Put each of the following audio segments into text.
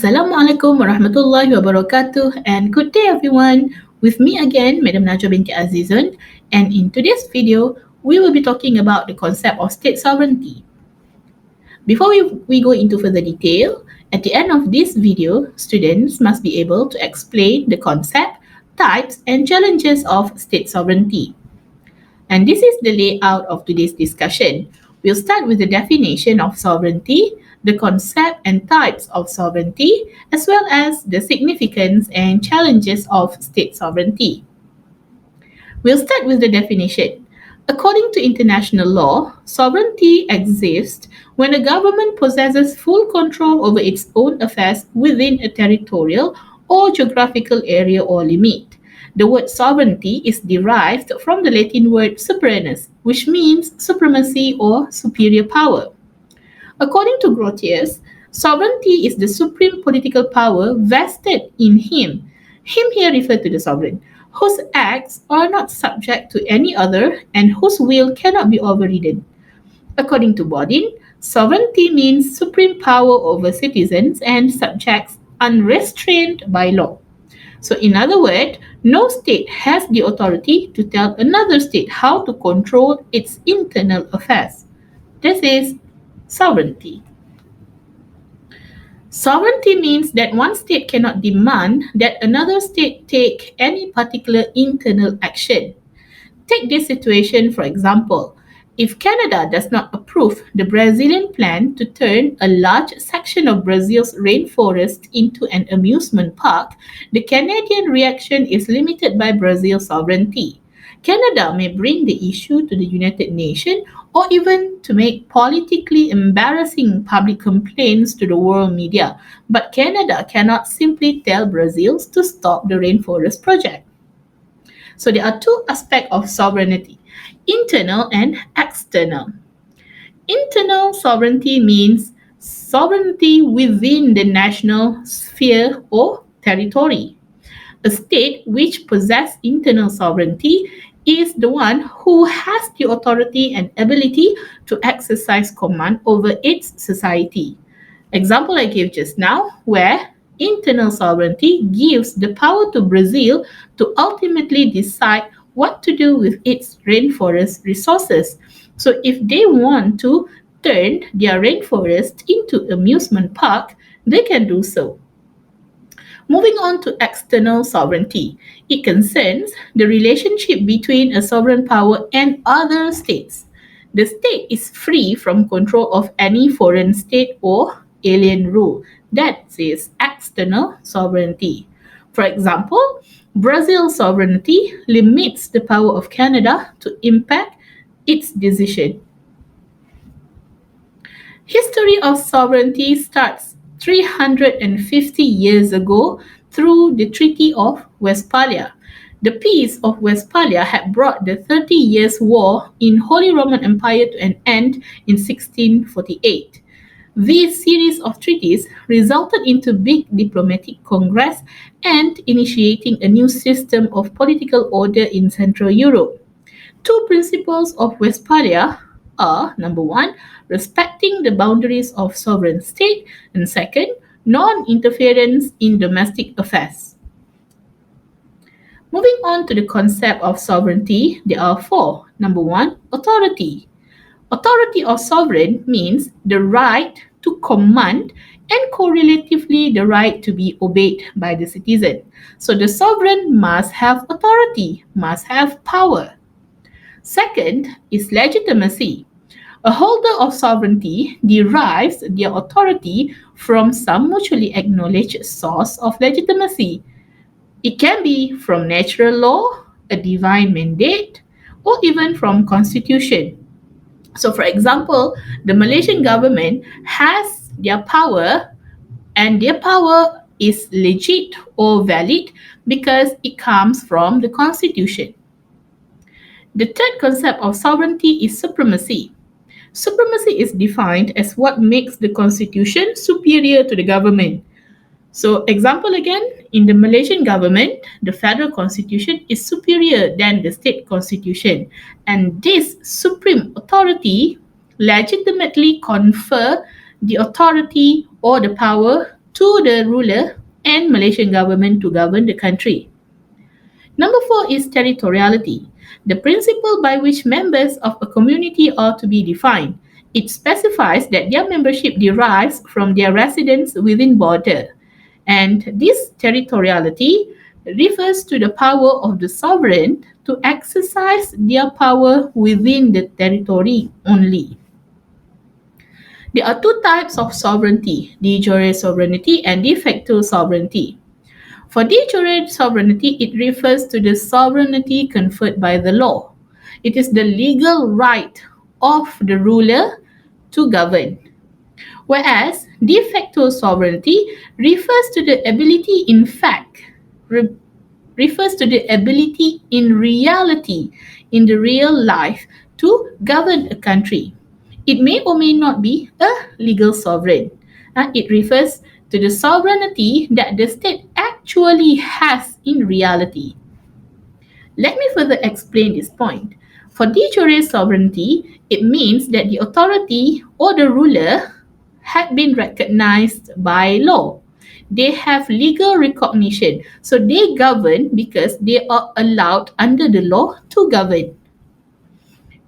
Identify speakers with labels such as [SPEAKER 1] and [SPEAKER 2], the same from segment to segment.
[SPEAKER 1] Assalamualaikum warahmatullahi wabarakatuh and good day everyone. With me again, Madam Najwa binti Azizun, and in today's video, we will be talking about the concept of state sovereignty. Before we go into further detail, at the end of this video, students must be able to explain the concept, types, and challenges of state sovereignty. And this is the layout of today's discussion. We'll start with the definition of sovereignty, the concept and types of sovereignty, as well as the significance and challenges of state sovereignty. We'll start with the definition. According to international law, sovereignty exists when a government possesses full control over its own affairs within a territorial or geographical area or limit. The word sovereignty is derived from the Latin word superinus, which means supremacy or superior power. According to Grotius, sovereignty is the supreme political power vested in him. Him here referred to the sovereign, whose acts are not subject to any other and whose will cannot be overridden. According to Bodin, sovereignty means supreme power over citizens and subjects unrestrained by law. So, in other words, no state has the authority to tell another state how to control its internal affairs. This is sovereignty. Sovereignty means that one state cannot demand that another state take any particular internal action. Take this situation for example. If Canada does not approve the Brazilian plan to turn a large section of Brazil's rainforest into an amusement park, the Canadian reaction is limited by Brazil's sovereignty. Canada may bring the issue to the United Nations or even to make politically embarrassing public complaints to the world media, but Canada cannot simply tell Brazil to stop the rainforest project. So there are two aspects of sovereignty, internal and external. Internal sovereignty means sovereignty within the national sphere or territory. A state which possesses internal sovereignty is the one who has the authority and ability to exercise command over its society. Example I gave just now, where internal sovereignty gives the power to Brazil to ultimately decide what to do with its rainforest resources. So if they want to turn their rainforest into amusement park, they can do so. Moving on to external sovereignty, it concerns the relationship between a sovereign power and other states. The state is free from control of any foreign state or alien rule. That is external sovereignty. For example, Brazil's sovereignty limits the power of Canada to impact its decision. History of sovereignty starts 350 years ago through the Treaty of Westphalia. The Peace of Westphalia had brought the 30 Years' War in Holy Roman Empire to an end in 1648. This series of treaties resulted into big diplomatic congress and initiating a new system of political order in Central Europe. Two principles of Westphalia are number one, respecting the boundaries of sovereign state, and second, non-interference in domestic affairs. Moving on to the concept of sovereignty, there are four. Number one, authority. Authority of sovereign means the right to command and correlatively the right to be obeyed by the citizen. So the sovereign must have authority, must have power. Second is legitimacy. A holder of sovereignty derives their authority from some mutually acknowledged source of legitimacy. It can be from natural law, a divine mandate, or even from constitution. So for example, the Malaysian government has their power and their power is legit or valid because it comes from the constitution. The third concept of sovereignty is supremacy. Supremacy is defined as what makes the constitution superior to the government. So, example again, in the Malaysian government, the federal constitution is superior than the state constitution. And this supreme authority legitimately confer the authority or the power to the ruler and Malaysian government to govern the country. Number 4 is territoriality, the principle by which members of a community are to be defined. It specifies that their membership derives from their residence within border. And this territoriality refers to the power of the sovereign to exercise their power within the territory only. There are two types of sovereignty, de jure sovereignty and de facto sovereignty. For de jure sovereignty, it refers to the sovereignty conferred by the law. It is the legal right of the ruler to govern. Whereas de facto sovereignty refers to the ability in fact, refers to the ability in reality, in the real life, to govern a country. It may or may not be a legal sovereign. It refers to the sovereignty that the state actually has in reality. Let me further explain this point. For de jure sovereignty, it means that the authority or the ruler had been recognized by law. They have legal recognition, so they govern because they are allowed under the law to govern.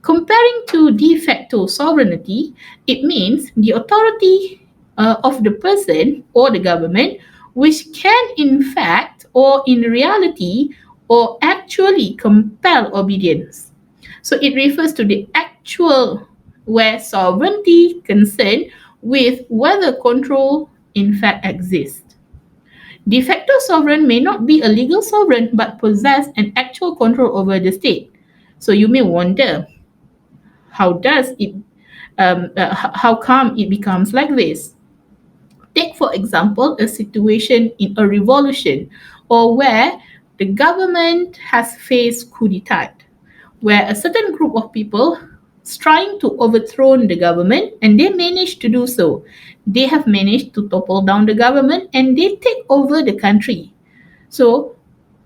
[SPEAKER 1] Comparing to de facto sovereignty, it means the authority of the person or the government which can in fact or in reality or actually compel obedience. So it refers to the actual where sovereignty concerned with whether control in fact exists. De facto sovereign may not be a legal sovereign but possess an actual control over the state. So you may wonder, how come it becomes like this? Take, for example, a situation in a revolution or where the government has faced coup d'etat, where a certain group of people is trying to overthrow the government and they manage to do so. They have managed to topple down the government and they take over the country. So,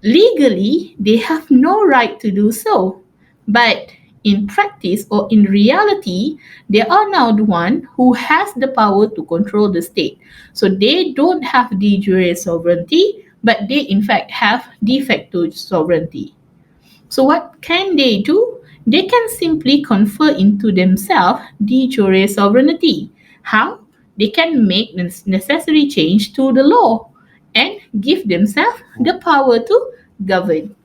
[SPEAKER 1] legally, they have no right to do so. But in practice or in reality, they are now the one who has the power to control the state. So they don't have de jure sovereignty, but they in fact have de facto sovereignty. So what can they do? They can simply confer into themselves de jure sovereignty. How? They can make necessary change to the law and give themselves the power to govern.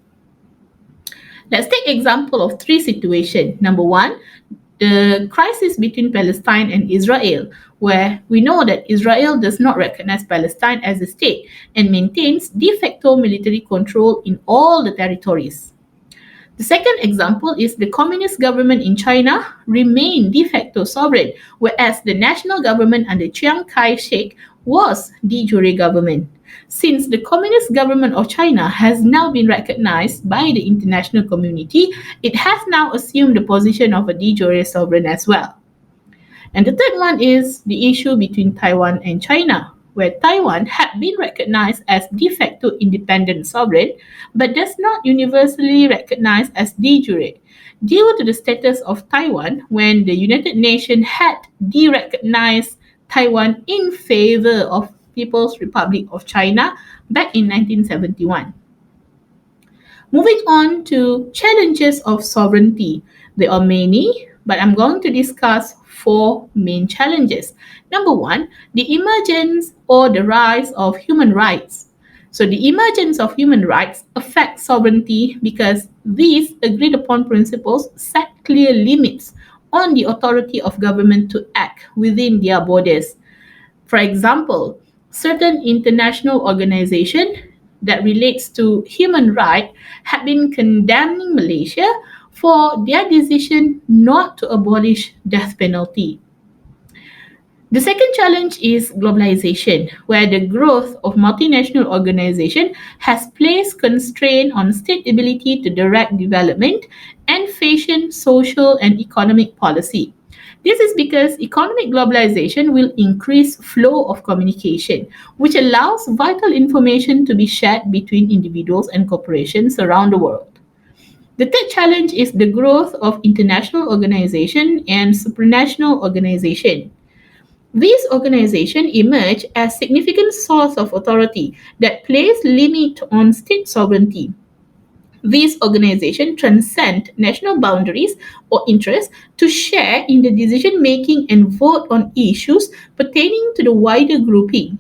[SPEAKER 1] Let's take example of three situations. Number one, the crisis between Palestine and Israel, where we know that Israel does not recognize Palestine as a state and maintains de facto military control in all the territories. The second example is the communist government in China remained de facto sovereign, whereas the national government under Chiang Kai-shek was de jure government. Since the communist government of China has now been recognized by the international community, it has now assumed the position of a de jure sovereign as well. And the third one is the issue between Taiwan and China, where Taiwan had been recognized as de facto independent sovereign, but does not universally recognized as de jure, due to the status of Taiwan when the United Nations had de-recognized Taiwan in favor of People's Republic of China back in 1971. Moving on to challenges of sovereignty. There are many, but I'm going to discuss four main challenges. Number one, the emergence or the rise of human rights. So the emergence of human rights affects sovereignty because these agreed upon principles set clear limits on the authority of government to act within their borders. For example, certain international organization that relates to human rights have been condemning Malaysia for their decision not to abolish death penalty. The second challenge is globalization, where the growth of multinational organizations has placed constraint on state ability to direct development and fashion social and economic policy. This is because economic globalization will increase flow of communication, which allows vital information to be shared between individuals and corporations around the world. The third challenge is the growth of international organization and supranational organization. These organizations emerge as significant source of authority that place limit on state sovereignty. These organizations transcend national boundaries or interests to share in the decision making and vote on issues pertaining to the wider grouping.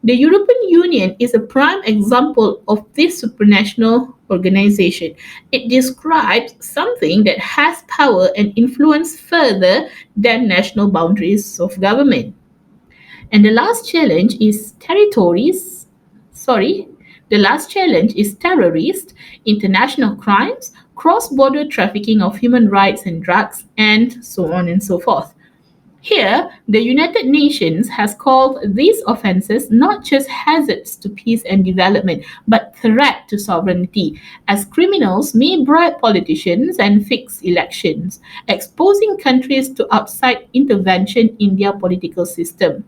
[SPEAKER 1] The European Union is a prime example of this supranational organization. It describes something that has power and influence further than national boundaries of government. And the last challenge is terrorist, international crimes, cross border trafficking of human rights and drugs, and so on and so forth. Here, the United Nations has called these offenses not just hazards to peace and development, but threat to sovereignty, as criminals may bribe politicians and fix elections, exposing countries to outside intervention in their political system.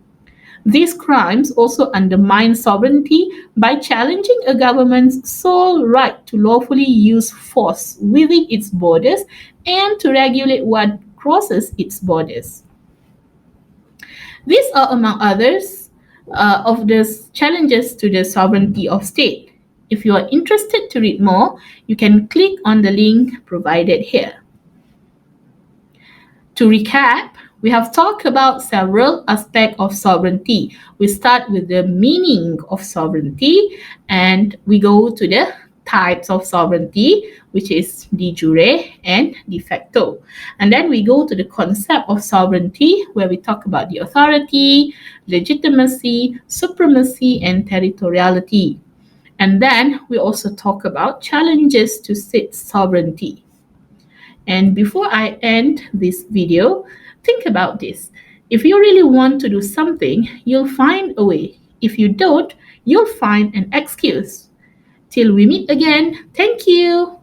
[SPEAKER 1] These crimes also undermine sovereignty by challenging a government's sole right to lawfully use force within its borders and to regulate what crosses its borders. These are, among others, of the challenges to the sovereignty of state. If you are interested to read more, you can click on the link provided here. To recap, we have talked about several aspects of sovereignty. We start with the meaning of sovereignty and we go to the types of sovereignty, which is de jure and de facto. And then we go to the concept of sovereignty, where we talk about the authority, legitimacy, supremacy, and territoriality. And then we also talk about challenges to state sovereignty. And before I end this video, think about this. If you really want to do something, you'll find a way. If you don't, you'll find an excuse. Till we meet again, thank you.